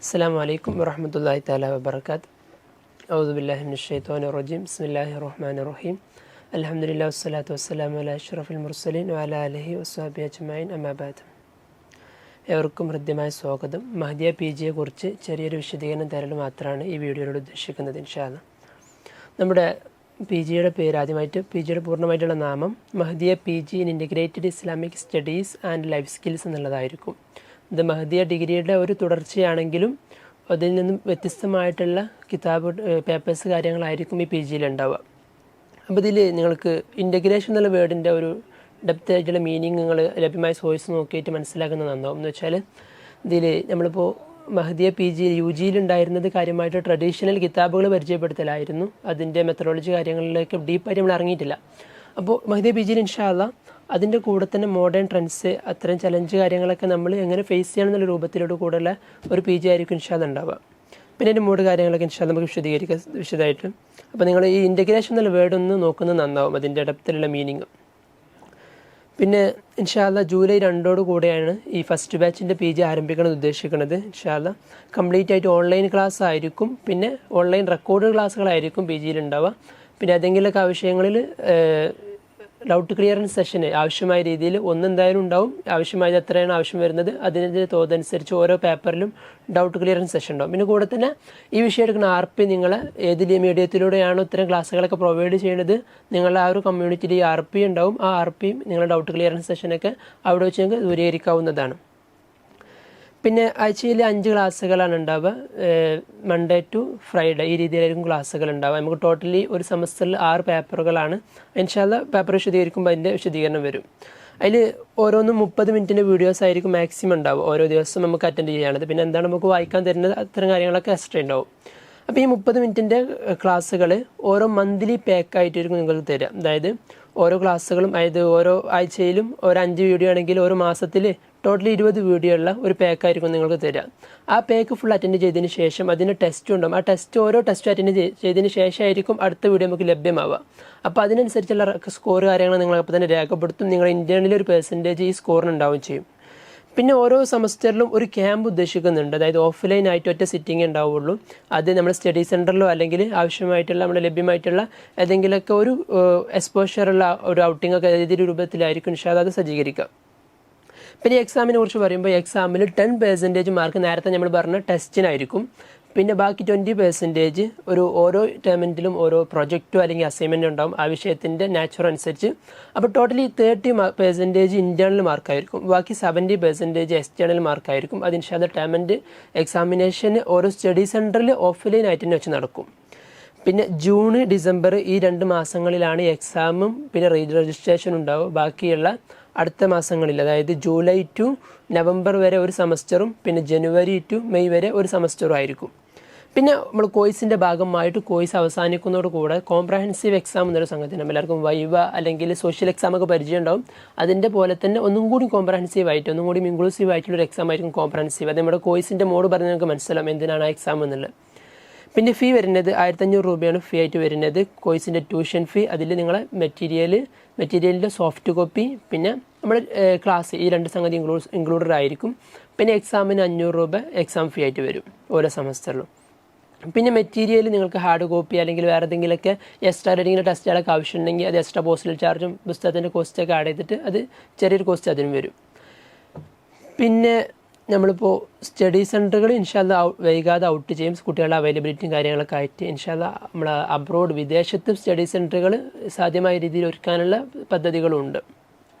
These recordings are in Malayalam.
അസ്സലാമു അലൈക്കും വറഹ്മത്തുള്ളാഹി തആല വബറകാത്ത്. അഊദു ബില്ലാഹി മിനശ് ശൈത്വാനിർ റജീം. ബിസ്മില്ലാഹിർ റഹ്മാനിർ റഹീം. അൽഹംദുലില്ലാഹി വസ്സലാത്തു വസ്സലാമു അലാ അഷ്റഫിൽ മുർസലീൻ വഅലാ ആലിഹി വസ്വഹ്ബിഹി അജ്മഈൻ. അമ്മാ ബഅദ്. ഏവർക്കും ഹൃദ്യമായ സ്വാഗതം. മഹ്ദിയ PGയെ കുറിച്ച് ചെറിയൊരു വിശദീകരണം തരൽ മാത്രമാണ് ഈ വീഡിയോയിലൂടെ ഉദ്ദേശിക്കുന്നത് ഇൻഷാ അല്ലാഹ്. നമ്മുടെ PGയുടെ പേര് ആദ്യമായിട്ട് PGയുടെ പൂർണ്ണമായിട്ടുള്ള നാമം Mahdiya PG in integrated Islamic studies and life skills എന്നുള്ളതായിരിക്കും. ഇത് മഹ്ദിയ ഡിഗ്രിയുടെ ഒരു തുടർച്ചയാണെങ്കിലും അതിൽ നിന്നും വ്യത്യസ്തമായിട്ടുള്ള കിതാബ് പേപ്പേഴ്സ് കാര്യങ്ങളായിരിക്കും ഈ PGയിൽ ഉണ്ടാവുക. അപ്പോൾ ഇതിൽ നിങ്ങൾക്ക് ഇൻ്റഗ്രേഷൻ എന്നുള്ള വേർഡിൻ്റെ ഒരു ഡെപ്ത് ആയിട്ടുള്ള മീനിങ് നിങ്ങൾ ലഭ്യമായ സോഴ്സ് നോക്കിയിട്ട് മനസ്സിലാക്കുന്നത് നന്നാവും. എന്ന് വെച്ചാൽ ഇതിൽ നമ്മളിപ്പോൾ മഹ്ദിയ PG UGയിൽ ഉണ്ടായിരുന്നത് കാര്യമായിട്ട് ട്രഡീഷണൽ കിതാബുകൾ പരിചയപ്പെടുത്തലായിരുന്നു. അതിൻ്റെ മെത്തഡോളജി കാര്യങ്ങളിലേക്ക് ഡീപ്പായിട്ട് നമ്മൾ ഇറങ്ങിയിട്ടില്ല. അപ്പോൾ മഹ്ദിയ PGയിൽ ഇൻഷാ അല്ലാഹ് അതിൻ്റെ കൂടെ തന്നെ മോഡേൺ ട്രെൻഡ്സ് അത്തരം ചലഞ്ച് കാര്യങ്ങളൊക്കെ നമ്മൾ എങ്ങനെ ഫേസ് ചെയ്യണം എന്നുള്ള രൂപത്തിലോട് കൂടെയുള്ള ഒരു PG ആയിരിക്കും ഇൻഷാ അല്ലാഹ് ഉണ്ടാവുക. പിന്നെ അതിൻ്റെ മൂഡ് കാര്യങ്ങളൊക്കെ ഇൻഷാ അല്ലാഹ് നമുക്ക് വിശദീകരിക്കാം വിശദമായിട്ട്. അപ്പോൾ നിങ്ങൾ ഈ ഇൻ്റഗ്രേഷൻ എന്നുള്ള വേർഡ് ഒന്ന് നോക്കുന്നത് നന്നാവും, അതിൻ്റെ ഡെപ്തിലുള്ള മീനിങ്. പിന്നെ ഇൻഷാ അല്ലാഹ് ജൂലൈ 2 കൂടെയാണ് ഈ ഫസ്റ്റ് ബാച്ചിൻ്റെ PG ആരംഭിക്കണം ഉദ്ദേശിക്കുന്നത്. ഇൻഷാ അല്ലാഹ് കംപ്ലീറ്റ് ആയിട്ട് ഓൺലൈൻ ക്ലാസ് ആയിരിക്കും, പിന്നെ ഓൺലൈൻ റെക്കോർഡ് ക്ലാസ്സുകളായിരിക്കും PGയിൽ ഉണ്ടാവുക. പിന്നെ ഏതെങ്കിലുമൊക്കെ ആവശ്യങ്ങളിൽ ഡൗട്ട് ക്ലിയറൻസ് സെഷന് ആവശ്യമായ രീതിയിൽ എന്തായാലും ഉണ്ടാവും. ആവശ്യമായത് എത്രയാണ് ആവശ്യം വരുന്നത് അതിൻ്റെ തോതനുസരിച്ച് ഓരോ പേപ്പറിലും ഡൗട്ട് ക്ലിയറൻസ് സെഷൻ ഉണ്ടാവും. പിന്നെ കൂടെ തന്നെ ഈ വിഷയം എടുക്കുന്ന RP നിങ്ങൾ ഏത് മീഡിയത്തിലൂടെയാണോ ഇത്തരം ക്ലാസ്സുകളൊക്കെ പ്രൊവൈഡ് ചെയ്യുന്നത്, നിങ്ങളുടെ ആ ഒരു കമ്മ്യൂണിറ്റിയിൽ ഈ RP ഉണ്ടാവും. ആ RPയും നിങ്ങളുടെ ഡൗട്ട് ക്ലിയറൻസ് സെഷനൊക്കെ അവിടെ വെച്ച് നിങ്ങൾക്ക് ദൂരീകരിക്കാവുന്നതാണ്. പിന്നെ ആഴ്ചയിൽ 5 ക്ലാസ്സുകളാണ് ഉണ്ടാവുക. മൺഡേ ടു ഫ്രൈഡേ ഈ രീതിയിലായിരിക്കും ക്ലാസ്സുകൾ ഉണ്ടാവുക. നമുക്ക് ടോട്ടലി ഒരു സെമസ്റ്ററിൽ 6 പേപ്പറുകളാണ്. ഇൻഷാ അല്ലാഹ് പേപ്പർ വിശദീകരിക്കുമ്പോൾ അതിൻ്റെ വിശദീകരണം വരും. അതിൽ ഓരോന്നും 30 മിനിറ്റിൻ്റെ വീഡിയോസ് ആയിരിക്കും മാക്സിമം ഉണ്ടാവും. ഓരോ ദിവസം നമുക്ക് അറ്റൻഡ് ചെയ്യാനുള്ളത്. പിന്നെ എന്താണ് നമുക്ക് വായിക്കാൻ തരുന്നത് അത്തരം കാര്യങ്ങളൊക്കെ എക്സ്ട്രാ ഉണ്ടാവും. അപ്പോൾ ഈ 30 മിനിറ്റിൻ്റെ ക്ലാസ്സുകൾ ഓരോ മന്ത്ലി പാക്കായിട്ടായിരിക്കും നിങ്ങൾക്ക് തരിക. അതായത് ഓരോ ക്ലാസ്സുകളും, അതായത് ഓരോ ആഴ്ചയിലും ഒരു 5 വീഡിയോ ആണെങ്കിൽ ഒരു മാസത്തിൽ ടോട്ടലി 20 വീഡിയോ ഉള്ള ഒരു പാക്കായിരിക്കും നിങ്ങൾക്ക് തരിക. ആ പാക്ക് ഫുൾ അറ്റൻഡ് ചെയ്തതിന് ശേഷം അതിന് ടെസ്റ്റ് ഉണ്ടാവും. ആ ടെസ്റ്റ് ഓരോ ടെസ്റ്റ് അറ്റൻഡ് ചെയ്തതിന് ശേഷമായിരിക്കും അടുത്ത വീഡിയോ നമുക്ക് ലഭ്യമാവുക. അപ്പോൾ അതിനനുസരിച്ചുള്ള സ്കോർ കാര്യങ്ങൾ നിങ്ങൾ അപ്പോൾ തന്നെ രേഖപ്പെടുത്തും. നിങ്ങൾ ഇൻറ്റേർണലി ഒരു പെർസെൻറ്റേജ് ഈ സ്കോറിന് ഉണ്ടാവുകയും ചെയ്യും. പിന്നെ ഓരോ സെമസ്റ്ററിലും ഒരു ക്യാമ്പ് ഉദ്ദേശിക്കുന്നുണ്ട്. അതായത് ഓഫ്ലൈൻ ആയിട്ട് ഒറ്റ സിറ്റിംഗ് ഉണ്ടാവുള്ളൂ. അത് നമ്മുടെ സ്റ്റഡി സെൻറ്ററിലോ അല്ലെങ്കിൽ ആവശ്യമായിട്ടുള്ള നമ്മുടെ ലഭ്യമായിട്ടുള്ള ഏതെങ്കിലുമൊക്കെ ഒരു എക്സ്പോഷറുള്ള ഒരു ഔട്ടിംഗ് ഒക്കെ ഏതൊരു രൂപത്തിലായിരിക്കും ഇൻഷാ അല്ലാഹ് അത് സജ്ജീകരിക്കുക. പിന്നെ എക്സാമിനെ കുറിച്ച് പറയുമ്പോൾ എക്സാമിൽ 10% മാർക്ക് നേരത്തെ നമ്മൾ പറഞ്ഞ ടെസ്റ്റിനായിരിക്കും. പിന്നെ ബാക്കി 20% ഓരോ ടേമെൻറ്റിലും ഓരോ പ്രൊജക്റ്റോ അല്ലെങ്കിൽ അസൈൻമെൻറ്റോ ഉണ്ടാകും ആ വിഷയത്തിൻ്റെ നാച്ചുറൽ അനുസരിച്ച്. അപ്പോൾ ടോട്ടലി 30% ഇൻറ്റേർണൽ മാർക്കായിരിക്കും. ബാക്കി 70% എക്സ്റ്റേണൽ മാർക്കായിരിക്കും. അത് ഇൻഷാ അല്ലാഹ് ടേമെൻറ്റ് എക്സാമിനേഷന് ഓരോ സ്റ്റഡി സെൻറ്ററിൽ ഓഫ്ലൈൻ ആയിട്ട് തന്നെ വെച്ച് നടക്കും. പിന്നെ ജൂൺ ഡിസംബർ ഈ 2 മാസങ്ങളിലാണ് എക്സാമും പിന്നെ രജിസ്ട്രേഷൻ ഉണ്ടാവും. ബാക്കിയുള്ള അടുത്ത മാസങ്ങളിൽ അതായത് ജൂലൈ ടു നവംബർ വരെ ഒരു സെമസ്റ്ററും പിന്നെ ജനുവരി ടു മെയ് വരെ ഒരു സെമസ്റ്ററും ആയിരിക്കും. പിന്നെ നമ്മൾ കോഴ്സിൻ്റെ ഭാഗമായിട്ട് കോഴ്സ് അവസാനിക്കുന്നതോട് കൂടെ കോംപ്രഹെൻസീവ് എക്സാം എന്നൊരു സംഗതി നമ്മൾ എല്ലാവർക്കും വൈവ അല്ലെങ്കിൽ സോഷ്യൽ എക്സാമൊക്കെ പരിചയം ഉണ്ടാവും. അതിൻ്റെ പോലെ തന്നെ ഒന്നും കൂടി കോംപ്രഹെൻസീവ് ആയിട്ട് ഒന്നും കൂടി ഇൻക്ലൂസീവ് ആയിട്ടുള്ളൊരു എക്സാം ആയിരിക്കും കോംപ്രഹെൻസീവ്. അത് നമ്മുടെ കോഴ്സിൻ്റെ മോഡ് പറഞ്ഞാൽ നിങ്ങൾക്ക് മനസ്സിലാവും എന്തിനാണ് ആ എക്സാം എന്നുള്ളത്. പിന്നെ ഫീ വരുന്നത് 1500 രൂപയാണ് ഫീ ആയിട്ട് വരുന്നത്. കോഴ്സിൻ്റെ ട്യൂഷൻ ഫീ, അതിൽ നിങ്ങളെ മെറ്റീരിയലിൻ്റെ സോഫ്റ്റ് കോപ്പി, പിന്നെ നമ്മുടെ ക്ലാസ് ഈ 2 സംഗതി ഇൻക്ലൂഡഡ് ആയിരിക്കും. പിന്നെ എക്സാമിന് 500 രൂപ എക്സാം ഫീ ആയിട്ട് വരും ഓരോ സെമസ്റ്ററിലും. പിന്നെ മെറ്റീരിയൽ നിങ്ങൾക്ക് ഹാർഡ് കോപ്പി അല്ലെങ്കിൽ വേറെ എന്തെങ്കിലുമൊക്കെ എക്സ്ട്രാ റീഡിങ്ങിൻ്റെ ടെസ്റ്റുകളൊക്കെ ആവശ്യമുണ്ടെങ്കിൽ അത് എക്സ്ട്രാ പോസ്റ്റൽ ചാർജും പുസ്തകത്തിൻ്റെ കോസ്റ്റൊക്കെ ആഡ് ചെയ്തിട്ട് അത് ചെറിയൊരു കോസ്റ്റ് അതിനും വരും. പിന്നെ നമ്മളിപ്പോൾ സ്റ്റഡി സെൻറ്ററുകൾ ഇൻഷാ അല്ലാഹ് വൈകാതെ ഔട്ട് ചെയ്യും. കുട്ടികളുടെ അവൈലബിലിറ്റിയും കാര്യങ്ങളൊക്കെ ആയിട്ട് ഇൻഷാ അല്ലാഹ് നമ്മൾ അബ്രോഡ് വിദേശത്തും സ്റ്റഡി സെൻറ്ററുകൾ സാധ്യമായ രീതിയിൽ ഒരുക്കാനുള്ള പദ്ധതികളുണ്ട്.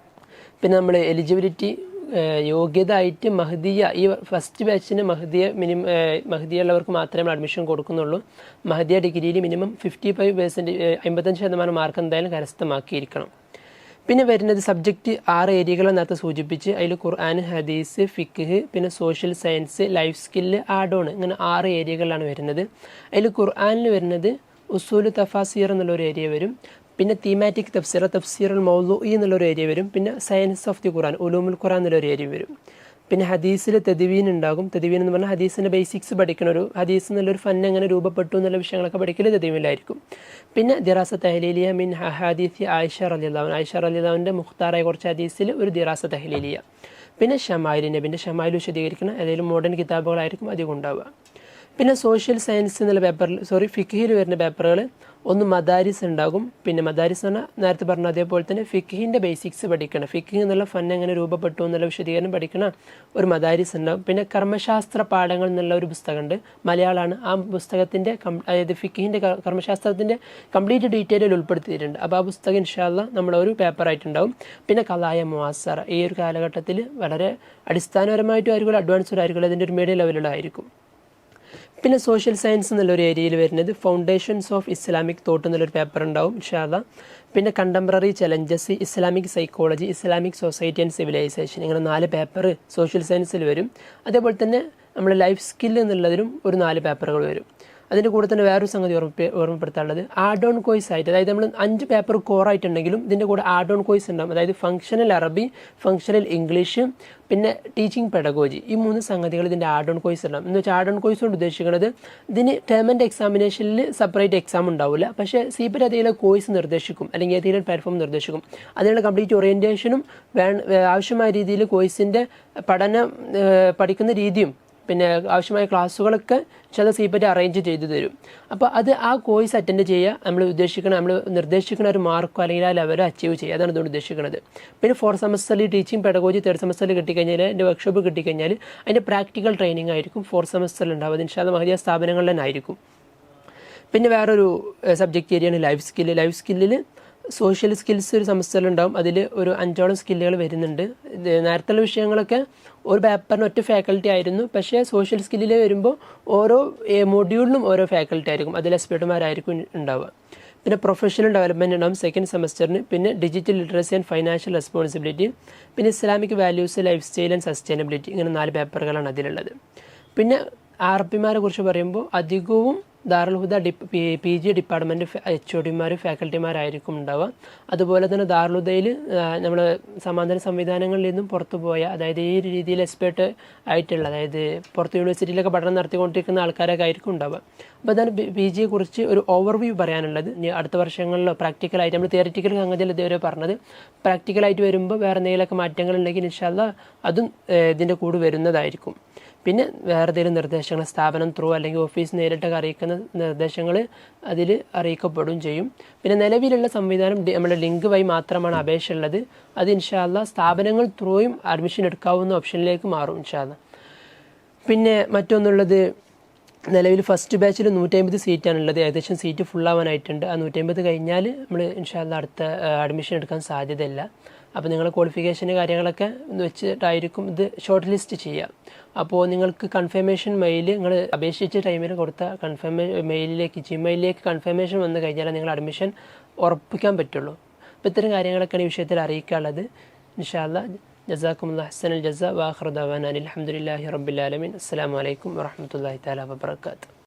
പിന്നെ നമ്മൾ എലിജിബിലിറ്റി യോഗ്യത ആയിട്ട് മഹ്ദിയ ഈ ഫസ്റ്റ് ബാച്ചിന് മഹ്ദിയ ഉള്ളവർക്ക് മാത്രമേ നമ്മൾ അഡ്മിഷൻ കൊടുക്കുന്നുള്ളൂ. മഹ്ദിയ ഡിഗ്രിയിൽ മിനിമം 55% 55% മാർക്ക് എന്തായാലും കരസ്ഥമാക്കിയിരിക്കണം. പിന്നെ വരുന്നത് സബ്ജക്റ്റ് 6 ഏരിയകളെ നേരത്തെ സൂചിപ്പിച്ച് അതിൽ ഖുർആൻ, ഹദീസ്, ഫിഖ്, പിന്നെ social science, life skill, add on, ഇങ്ങനെ 6 ഏരിയകളാണ് വരുന്നത്. അതിൽ ഖുർആനിൽ വരുന്നത് ഉസൂൽ തഫാസീർ എന്നുള്ളൊരു ഏരിയ വരും. പിന്നെ തീമാറ്റിക് തഫ്സീറുൽ മൗദൂഇ എന്നുള്ളൊരു ഏരിയ വരും. പിന്നെ സയൻസ് ഓഫ് ദി ഖുർആൻ, ഉലൂമുൽ ഖുർആൻ എന്നുള്ളൊരു ഏരിയ വരും. പിന്നെ ഹദീസിൽ തദ്വീൻ ഉണ്ടാകും. തദ്വീൻ എന്ന് പറഞ്ഞാൽ ഹദീസിൻ്റെ ബേസിക്സ് പഠിക്കണ ഒരു ഹദീസ് എന്നുള്ളൊരു ഫൻ എങ്ങനെ രൂപപ്പെട്ടു എന്നുള്ള വിഷയങ്ങളൊക്കെ പഠിക്കൽ തദ്വീനിലായിരിക്കും. പിന്നെ ദിറാസ തഹ്ലീലിയ മിൻ ഹദീസ് ആയിഷ റളിയല്ലാഹു അൻഹ, ആയിഷ റളിയല്ലാഹുവിൻ്റെ മുഖ്താറായ കുറച്ച് ഹദീസിൽ ഒരു ദിറാസ തഹ്ലീലിയ. പിന്നെ ഷമായിൽ, നബിൻ്റെ ഷമായിൽ വിശദീകരിക്കുന്ന ഏതെങ്കിലും മോഡേൺ കിതാബുകളായിരിക്കും അധികം ഉണ്ടാവുക. പിന്നെ സോഷ്യൽ സയൻസ് എന്നുള്ള പേപ്പറിൽ ഫിഖിൽ വരുന്ന പേപ്പറുകൾ ഒന്ന് മദാരിസ് ഉണ്ടാകും. പിന്നെ മദാരിസ് എന്ന് പറഞ്ഞാൽ നേരത്തെ പറഞ്ഞ അതേപോലെ തന്നെ ഫിഖിൻ്റെ ബേസിക്സ് പഠിക്കണം, ഫിഖ് എന്നുള്ള ഫൻ എങ്ങനെ രൂപപ്പെട്ടു എന്നുള്ള വിശദീകരണം പഠിക്കണ ഒരു മദാരിസ് ഉണ്ടാകും. പിന്നെ കർമ്മശാസ്ത്ര പാഠങ്ങൾ എന്നുള്ള ഒരു പുസ്തകമുണ്ട്, മലയാളമാണ്. ആ പുസ്തകത്തിൻ്റെ അതായത് ഫിഖിൻ്റെ കർമ്മശാസ്ത്രത്തിൻ്റെ കംപ്ലീറ്റ് ഡീറ്റെയിൽ ഉൾപ്പെടുത്തിയിട്ടുണ്ട്. അപ്പോൾ ആ പുസ്തകം ഇൻഷാ അല്ലാഹ് നമ്മളൊരു പേപ്പറായിട്ടുണ്ടാവും. പിന്നെ ഖലായ മുഅസ്സറ, ഈ ഒരു കാലഘട്ടത്തിൽ വളരെ അടിസ്ഥാനപരമായിട്ടും ആയിരിക്കും, അഡ്വാൻസ്ഡ് ആയിരിക്കും, അതിൻ്റെ ഒരു മീഡിയം ലെവലിലായിരിക്കും. പിന്നെ സോഷ്യൽ സയൻസ് എന്നുള്ളൊരു ഏരിയയിൽ വരുന്നത് ഫൗണ്ടേഷൻസ് ഓഫ് ഇസ്ലാമിക് തോട്ട് എന്നുള്ളൊരു പേപ്പർ ഉണ്ടാവും ഇൻഷാ അല്ലാഹ്. പിന്നെ contemporary challenges, Islamic psychology, Islamic society and civilisation, ഇങ്ങനെ 4 പേപ്പർ സോഷ്യൽ സയൻസിൽ വരും. അതേപോലെ തന്നെ നമ്മൾ ലൈഫ് സ്കിൽ എന്നുള്ളതിലും ഒരു 4 പേപ്പറുകൾ വരും. അതിൻ്റെ കൂടെ തന്നെ വേറൊരു സംഗതി ഓർമ്മപ്പെടുത്താനുള്ളത് ആഡ് ഓൺ കോഴ്സ് ആയിട്ട്, അതായത് നമ്മൾ 5 പേപ്പർ കോറായിട്ടുണ്ടെങ്കിലും ഇതിൻ്റെ കൂടെ ആഡ് ഓൺ കോഴ്സ് ഉണ്ടാകും. അതായത് ഫങ്ഷണൽ അറബി, ഫങ്ഷണൽ ഇംഗ്ലീഷ്, പിന്നെ ടീച്ചിങ് പെഡഗോജി, ഈ 3 സംഗതികൾ ഇതിൻ്റെ ആഡ് ഓൺ കോഴ്സ് ഉണ്ടാകും. എന്ന് വെച്ചാൽ ആഡ് ഓൺ കോഴ്സ് കൊണ്ട് ഉദ്ദേശിക്കുന്നത് ഇതിന് ടേം ആൻഡ് എക്സാമിനേഷനിൽ സെപ്പറേറ്റ് എക്സാം ഉണ്ടാവില്ല, പക്ഷേ സീപ്പറ്റ് ഏതെങ്കിലും കോഴ്സ് നിർദ്ദേശിക്കും അല്ലെങ്കിൽ ഏതെങ്കിലും പ്ലാറ്റ്ഫോം നിർദ്ദേശിക്കും. അതിനുള്ള കംപ്ലീറ്റ് ഓറിയൻറ്റേഷനും ആവശ്യമായ രീതിയിൽ കോഴ്സിൻ്റെ പഠിക്കുന്ന രീതിയും പിന്നെ ആവശ്യമായ ക്ലാസ്സുകളൊക്കെ ചില സീപ്പറ്റ് അറേഞ്ച് ചെയ്തു തരും. അപ്പോൾ അത് ആ കോഴ്സ് അറ്റൻഡ് ചെയ്യുക, നമ്മൾ നിർദ്ദേശിക്കുന്ന ഒരു മാർക്കോ അല്ലെങ്കിൽ ആ ലെവലോ അച്ചീവ് ചെയ്യുക, അതാണ് ഇതുകൊണ്ട് ഉദ്ദേശിക്കുന്നത്. പിന്നെ 4th സെമസ്റ്ററിൽ ടീച്ചിങ് പെഡഗോജി, 3rd സെമസ്റ്ററിൽ കിട്ടിക്കഴിഞ്ഞാൽ എൻ്റെ വർക്ക്ഷോപ്പ് കിട്ടിക്കഴിഞ്ഞാൽ അതിൻ്റെ പ്രാക്ടിക്കൽ ട്രെയിനിങ് ആയിരിക്കും 4th സെമസ്റ്ററിൽ ഉണ്ടാവുക. ഇൻഷാ അല്ലാഹ് മഹദിയ സ്ഥാപനങ്ങളിൽ തന്നെ ആയിരിക്കും. പിന്നെ വേറൊരു സബ്ജക്റ്റ് ഏരിയയാണ് ലൈഫ് സ്കില്ല്. ലൈഫ് സ്കില്ലിൽ സോഷ്യൽ സ്കിൽസ് ഒരു സെമസ്റ്ററിലുണ്ടാവും. അതിൽ ഒരു 5ഓളം സ്കില്ലുകൾ വരുന്നുണ്ട്. നേരത്തുള്ള വിഷയങ്ങളൊക്കെ ഒരു പേപ്പറിന് ഒറ്റ ഫാക്കൽറ്റി ആയിരുന്നു, പക്ഷേ സോഷ്യൽ സ്കില്ലിൽ വരുമ്പോൾ ഓരോ മൊഡ്യൂളിനും ഓരോ ഫാക്കൽറ്റി ആയിരിക്കും, അതിൽ എക്സ്പെർട്ടുമാരായിരിക്കും ഉണ്ടാവുക. പിന്നെ പ്രൊഫഷണൽ ഡെവലപ്മെൻറ്റ് ഉണ്ടാവും 2nd സെമസ്റ്ററിന്. പിന്നെ digital literacy and financial responsibility, പിന്നെ Islamic values, life style and sustainability, ഇങ്ങനെ 4 പേപ്പറുകളാണ് അതിലുള്ളത്. പിന്നെ RPമാരെ കുറിച്ച് പറയുമ്പോൾ അധികവും ദാറുൽ ഹുദ PG ഡിപ്പാർട്ട്മെൻറ്റ് HODമാർ, ഫാക്കൽറ്റിമാരായിരിക്കും ഉണ്ടാവുക. അതുപോലെ തന്നെ ദാറുൽ ഹുദയിൽ നമ്മൾ സമാന്തര സംവിധാനങ്ങളിൽ നിന്നും പുറത്തു പോയ, അതായത് ഈ രീതിയിൽ എക്സ്പേർട്ട് ആയിട്ടുള്ള, അതായത് പുറത്ത് യൂണിവേഴ്സിറ്റിയിലൊക്കെ പഠനം നടത്തിക്കൊണ്ടിരിക്കുന്ന ആൾക്കാരൊക്കെ ആയിരിക്കും ഉണ്ടാവുക. അപ്പോൾ അതാണ് PGയെ കുറിച്ച് ഒരു ഓവർവ്യൂ പറയാനുള്ളത്. ഇനി അടുത്ത വർഷങ്ങളിലോ പ്രാക്ടിക്കലായിട്ട്, നമ്മൾ തിയറിറ്റിക്കൽ സംഗതിയിൽ ഇതുവരെ പറഞ്ഞത്, പ്രാക്ടിക്കലായിട്ട് വരുമ്പോൾ വേറെ എന്തെങ്കിലുമൊക്കെ മാറ്റങ്ങളുണ്ടെങ്കിൽ ഇൻഷാ അല്ലാഹ് അതും ഇതിൻ്റെ കൂടെ വരുന്നതായിരിക്കും. പിന്നെ വേറെ എന്തെങ്കിലും നിർദ്ദേശങ്ങൾ സ്ഥാപനം ത്രൂ അല്ലെങ്കിൽ ഓഫീസ് നേരിട്ടൊക്കെ അറിയിക്കുന്ന നിർദ്ദേശങ്ങൾ അതിൽ അറിയിക്കപ്പെടുകയും ചെയ്യും. പിന്നെ നിലവിലുള്ള സംവിധാനം നമ്മുടെ ലിങ്ക് വഴി മാത്രമാണ് അപേക്ഷ ഉള്ളത്. അത് ഇൻഷാ അല്ലാഹ് സ്ഥാപനങ്ങൾ ത്രൂയും അഡ്മിഷൻ എടുക്കാവുന്ന ഓപ്ഷനിലേക്ക് മാറും ഇൻഷാ അല്ലാഹ്. പിന്നെ മറ്റൊന്നുള്ളത്, നിലവിൽ ഫസ്റ്റ് ബാച്ചിൽ 150 സീറ്റാണുള്ളത്. ഏകദേശം സീറ്റ് ഫുള്ളാവാനായിട്ടുണ്ട്. ആ 150 കഴിഞ്ഞാൽ നമ്മൾ ഇൻഷാ അല്ലാഹ് അടുത്ത അഡ്മിഷൻ എടുക്കാൻ സാധ്യതയില്ല. അപ്പോൾ നിങ്ങൾ ക്വാളിഫിക്കേഷൻ്റെ കാര്യങ്ങളൊക്കെ വെച്ചിട്ടായിരിക്കും ഇത് ഷോർട്ട് ലിസ്റ്റ് ചെയ്യുക. അപ്പോൾ നിങ്ങൾക്ക് കൺഫർമേഷൻ മെയിൽ നിങ്ങൾ അപേക്ഷിച്ച ടൈമിൽ കൊടുത്ത മെയിലിലേക്ക്, ജിമെയിലിലേക്ക് കൺഫർമേഷൻ വന്നു കഴിഞ്ഞാൽ നിങ്ങൾ അഡ്മിഷൻ ഉറപ്പിക്കാൻ പറ്റുള്ളൂ. അപ്പോൾ ഇത്തരം കാര്യങ്ങളൊക്കെയാണ് ഈ വിഷയത്തിൽ അറിയിക്കാനുള്ളത്. ഇൻഷാ അല്ലാഹ് ജസാക്കുമുല്ലാഹ് അഹ്സനൽ ജസാ വ ആഖിറു ദഅവാനാ അൽഹംദുലില്ലാഹി റബ്ബിൽ ആലമീൻ. അസ്സലാമു അലൈക്കും വറഹ്മത്തുള്ളാഹി തആല വബറകാതുഹു.